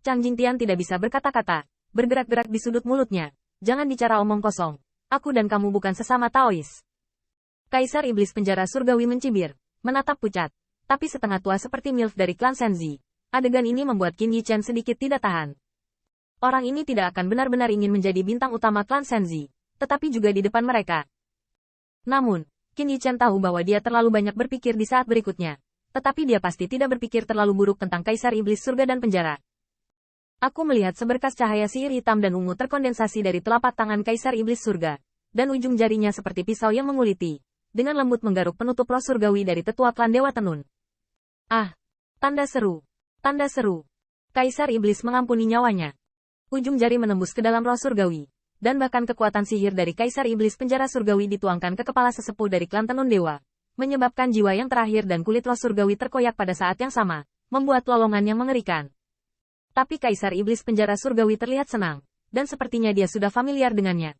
Chang Jingtian tidak bisa berkata-kata, bergerak-gerak di sudut mulutnya. Jangan bicara omong kosong. Aku dan kamu bukan sesama Taois. Kaisar Iblis Penjara Surgawi mencibir, menatap pucat, tapi setengah tua seperti MILF dari klan Senzi. Adegan ini membuat Qin Yichen sedikit tidak tahan. Orang ini tidak akan benar-benar ingin menjadi bintang utama klan Senzi, tetapi juga di depan mereka. Namun, Qin Yichen tahu bahwa dia terlalu banyak berpikir di saat berikutnya. Tetapi dia pasti tidak berpikir terlalu buruk tentang Kaisar Iblis Surga dan Penjara. Aku melihat seberkas cahaya sihir hitam dan ungu terkondensasi dari telapak tangan Kaisar Iblis Surga, dan ujung jarinya seperti pisau yang menguliti, dengan lembut menggaruk penutup roh surgawi dari tetua klan Dewa Tenun. Ah! Tanda seru! Tanda seru! Kaisar Iblis mengampuni nyawanya. Ujung jari menembus ke dalam roh surgawi, dan bahkan kekuatan sihir dari Kaisar Iblis Penjara Surgawi dituangkan ke kepala sesepuh dari klan Tenun Dewa, menyebabkan jiwa yang terakhir dan kulit roh surgawi terkoyak pada saat yang sama, membuat lolongan yang mengerikan. Tapi Kaisar Iblis Penjara Surgawi terlihat senang, dan sepertinya dia sudah familiar dengannya.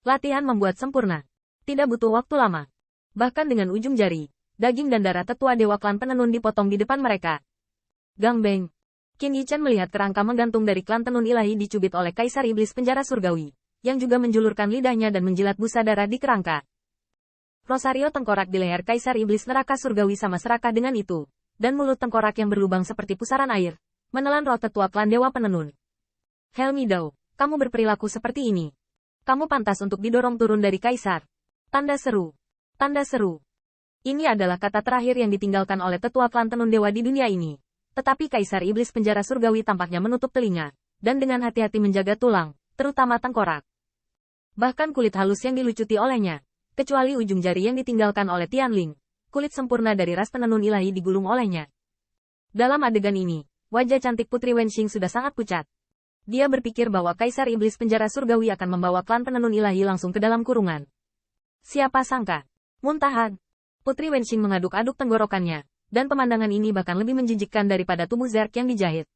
Latihan membuat sempurna. Tidak butuh waktu lama. Bahkan dengan ujung jari, daging dan darah tetua Dewa Klan Penenun dipotong di depan mereka. Gangbeng. Qin Yichen melihat kerangka menggantung dari klan Tenun Ilahi dicubit oleh Kaisar Iblis Penjara Surgawi, yang juga menjulurkan lidahnya dan menjilat busa darah di kerangka. Rosario tengkorak di leher Kaisar Iblis Neraka Surgawi sama serakah dengan itu, dan mulut tengkorak yang berlubang seperti pusaran air, menelan roh tetua klan Dewa Penenun. Helmi Dao, kamu berperilaku seperti ini. Kamu pantas untuk didorong turun dari Kaisar. Tanda seru. Tanda seru. Ini adalah kata terakhir yang ditinggalkan oleh tetua klan Tenun Dewa di dunia ini. Tetapi Kaisar Iblis Penjara Surgawi tampaknya menutup telinga, dan dengan hati-hati menjaga tulang, terutama tengkorak. Bahkan kulit halus yang dilucuti olehnya, kecuali ujung jari yang ditinggalkan oleh Tianling, kulit sempurna dari ras penenun ilahi digulung olehnya. Dalam adegan ini, wajah cantik Putri Wenxing sudah sangat pucat. Dia berpikir bahwa Kaisar Iblis Penjara Surgawi akan membawa klan penenun ilahi langsung ke dalam kurungan. Siapa sangka? Muntahan. Putri Wenxing mengaduk-aduk tenggorokannya, dan pemandangan ini bahkan lebih menjijikkan daripada tubuh Zerk yang dijahit.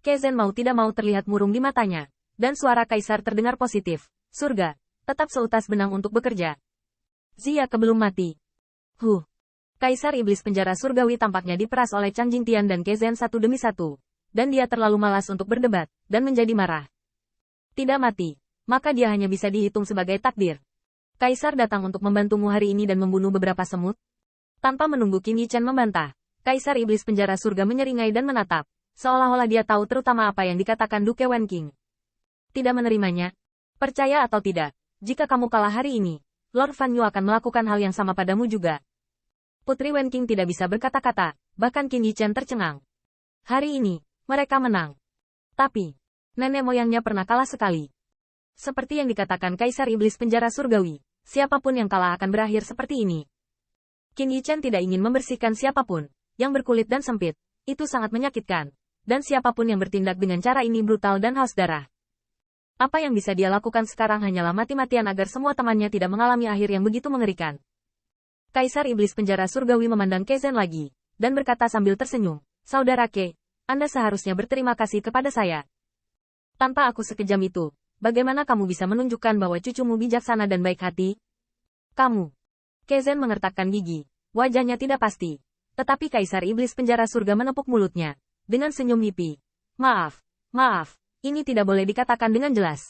Kezen mau tidak mau terlihat murung di matanya, dan suara Kaisar terdengar positif. Surga, tetap seutas benang untuk bekerja. Zia belum mati. Kaisar Iblis Penjara Surgawi tampaknya diperas oleh Chang Jingtian dan Kezen satu demi satu, dan dia terlalu malas untuk berdebat, dan menjadi marah. Tidak mati, maka dia hanya bisa dihitung sebagai takdir. Kaisar datang untuk membantumu hari ini dan membunuh beberapa semut? Tanpa menunggu Qin Yichen membantah, Kaisar Iblis Penjara Surga menyeringai dan menatap, seolah-olah dia tahu terutama apa yang dikatakan Duke Wenqing. Tidak menerimanya? Percaya atau tidak, jika kamu kalah hari ini, Lord Fan Yu akan melakukan hal yang sama padamu juga. Putri Wenqing tidak bisa berkata-kata, bahkan Qin Yichen tercengang. Hari ini, mereka menang. Tapi, nenek moyangnya pernah kalah sekali. Seperti yang dikatakan Kaisar Iblis Penjara Surgawi, siapapun yang kalah akan berakhir seperti ini. Qin Yichen tidak ingin membersihkan siapapun, yang berkulit dan sempit, itu sangat menyakitkan, dan siapapun yang bertindak dengan cara ini brutal dan haus darah. Apa yang bisa dia lakukan sekarang hanyalah mati-matian agar semua temannya tidak mengalami akhir yang begitu mengerikan. Kaisar Iblis Penjara Surgawi memandang Kezen lagi, dan berkata sambil tersenyum, Saudara Ke, Anda seharusnya berterima kasih kepada saya. Tanpa aku sekejam itu, bagaimana kamu bisa menunjukkan bahwa cucumu bijaksana dan baik hati? Kamu. Kezen mengertakkan gigi, wajahnya tidak pasti. Tetapi Kaisar Iblis Penjara Surga menepuk mulutnya, dengan senyum hippie. Maaf, ini tidak boleh dikatakan dengan jelas.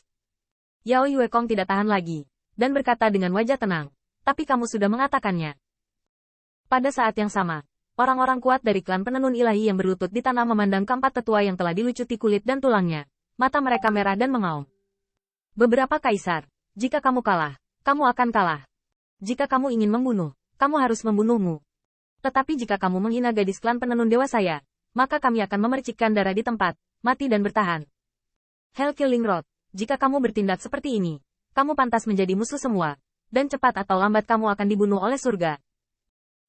Yao Yuekong tidak tahan lagi, dan berkata dengan wajah tenang. Tapi kamu sudah mengatakannya. Pada saat yang sama, orang-orang kuat dari klan penenun ilahi yang berlutut di tanah memandang keempat tetua yang telah dilucuti kulit dan tulangnya. Mata mereka merah dan mengaum. Beberapa kaisar, jika kamu kalah, kamu akan kalah. Jika kamu ingin membunuh, kamu harus membunuhmu. Tetapi jika kamu menghina gadis klan penenun dewa saya, maka kami akan memercikkan darah di tempat, mati dan bertahan. Hell Killing Rod, jika kamu bertindak seperti ini, kamu pantas menjadi musuh semua. Dan cepat atau lambat kamu akan dibunuh oleh surga.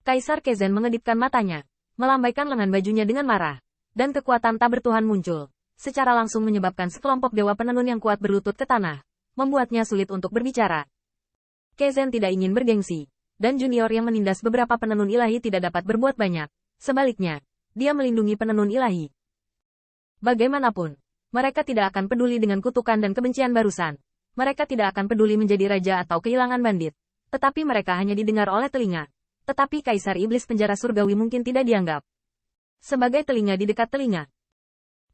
Kaisar Kezen mengedipkan matanya, melambaikan lengan bajunya dengan marah, dan kekuatan tak bertuhan muncul, secara langsung menyebabkan sekelompok dewa penenun yang kuat berlutut ke tanah, membuatnya sulit untuk berbicara. Kezen tidak ingin bergengsi, dan junior yang menindas beberapa penenun ilahi tidak dapat berbuat banyak. Sebaliknya, dia melindungi penenun ilahi. Bagaimanapun, mereka tidak akan peduli dengan kutukan dan kebencian barusan. Mereka tidak akan peduli menjadi raja atau kehilangan bandit. Tetapi mereka hanya didengar oleh telinga. Tetapi Kaisar Iblis Penjara Surgawi mungkin tidak dianggap sebagai telinga di dekat telinga.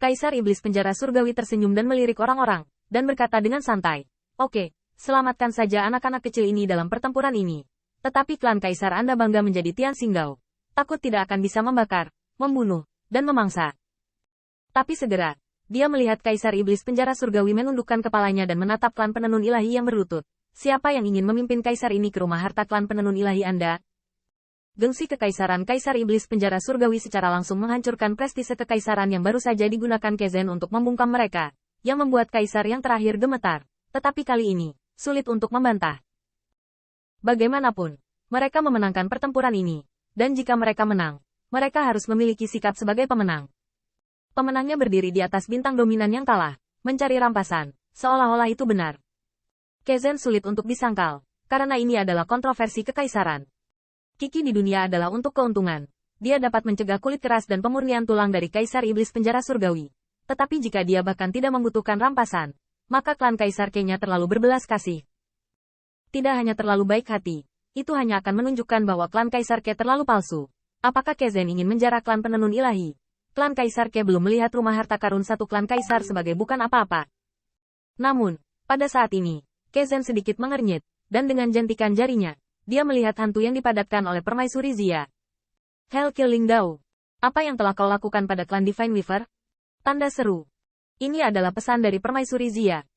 Kaisar Iblis Penjara Surgawi tersenyum dan melirik orang-orang, dan berkata dengan santai, "Oke, selamatkan saja anak-anak kecil ini dalam pertempuran ini. Tetapi klan Kaisar Anda bangga menjadi Tian Xinggao. Takut tidak akan bisa membakar, membunuh, dan memangsa." Tapi segera, dia melihat Kaisar Iblis Penjara Surgawi menundukkan kepalanya dan menatap klan penenun ilahi yang berlutut. "Siapa yang ingin memimpin Kaisar ini ke rumah harta klan penenun ilahi Anda?" Gengsi kekaisaran Kaisar Iblis Penjara Surgawi secara langsung menghancurkan prestise kekaisaran yang baru saja digunakan Kezen untuk membungkam mereka, yang membuat kaisar yang terakhir gemetar. Tetapi kali ini, sulit untuk membantah. Bagaimanapun, mereka memenangkan pertempuran ini, dan jika mereka menang, mereka harus memiliki sikap sebagai pemenang. Pemenangnya berdiri di atas bintang dominan yang kalah, mencari rampasan, seolah-olah itu benar. Kezen sulit untuk disangkal, karena ini adalah kontroversi kekaisaran. Kiki di dunia adalah untuk keuntungan. Dia dapat mencegah kulit keras dan pemurnian tulang dari Kaisar Iblis Penjara Surgawi. Tetapi jika dia bahkan tidak membutuhkan rampasan, maka klan Kaisar K-nya terlalu berbelas kasih. Tidak hanya terlalu baik hati, itu hanya akan menunjukkan bahwa klan Kaisar K terlalu palsu. Apakah Kezen ingin menjara klan penenun ilahi? Klan Kaisar K belum melihat rumah harta karun satu klan Kaisar sebagai bukan apa-apa. Namun, pada saat ini, Kezen sedikit mengernyit, dan dengan jentikan jarinya, dia melihat hantu yang dipadatkan oleh Permaisuri Zia. "Hell Killing Dao. Apa yang telah kau lakukan pada klan Divine Weaver?" Tanda seru. Ini adalah pesan dari Permaisuri Zia.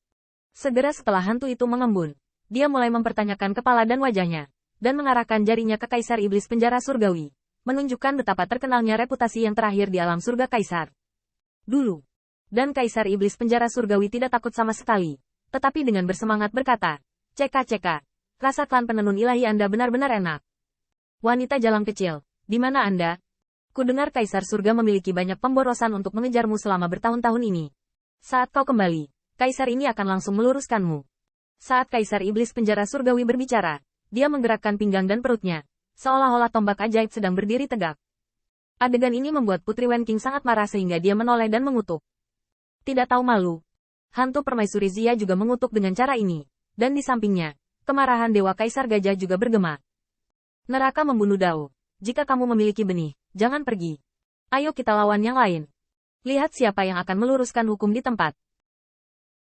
Segera setelah hantu itu mengembun, dia mulai mempertanyakan kepala dan wajahnya, dan mengarahkan jarinya ke Kaisar Iblis Penjara Surgawi, menunjukkan betapa terkenalnya reputasi yang terakhir di alam surga Kaisar. Dulu. Dan Kaisar Iblis Penjara Surgawi tidak takut sama sekali, tetapi dengan bersemangat berkata, "Ceka-ceka. Rasa klan penenun ilahi Anda benar-benar enak. Wanita jalang kecil, di mana Anda? Kudengar Kaisar Surga memiliki banyak pemborosan untuk mengejarmu selama bertahun-tahun ini. Saat kau kembali, Kaisar ini akan langsung meluruskanmu." Saat Kaisar Iblis Penjara Surgawi berbicara, dia menggerakkan pinggang dan perutnya, seolah-olah tombak ajaib sedang berdiri tegak. Adegan ini membuat Putri Wenqing sangat marah sehingga dia menoleh dan mengutuk. Tidak tahu malu. Hantu Permaisuri Zia juga mengutuk dengan cara ini, dan di sampingnya, kemarahan Dewa Kaisar Gajah juga bergema. "Neraka membunuh Dao. Jika kamu memiliki benih, jangan pergi. Ayo kita lawan yang lain. Lihat siapa yang akan meluruskan hukum di tempat."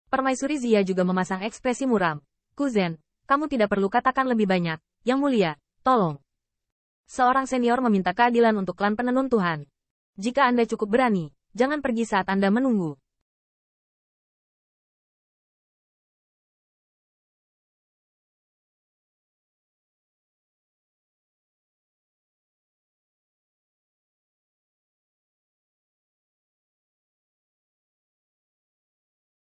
Permaisuri Zia juga memasang ekspresi muram. "Kuzen, kamu tidak perlu katakan lebih banyak. Yang mulia, tolong." Seorang senior meminta keadilan untuk klan penenun Tuhan. "Jika Anda cukup berani, jangan pergi saat Anda menunggu."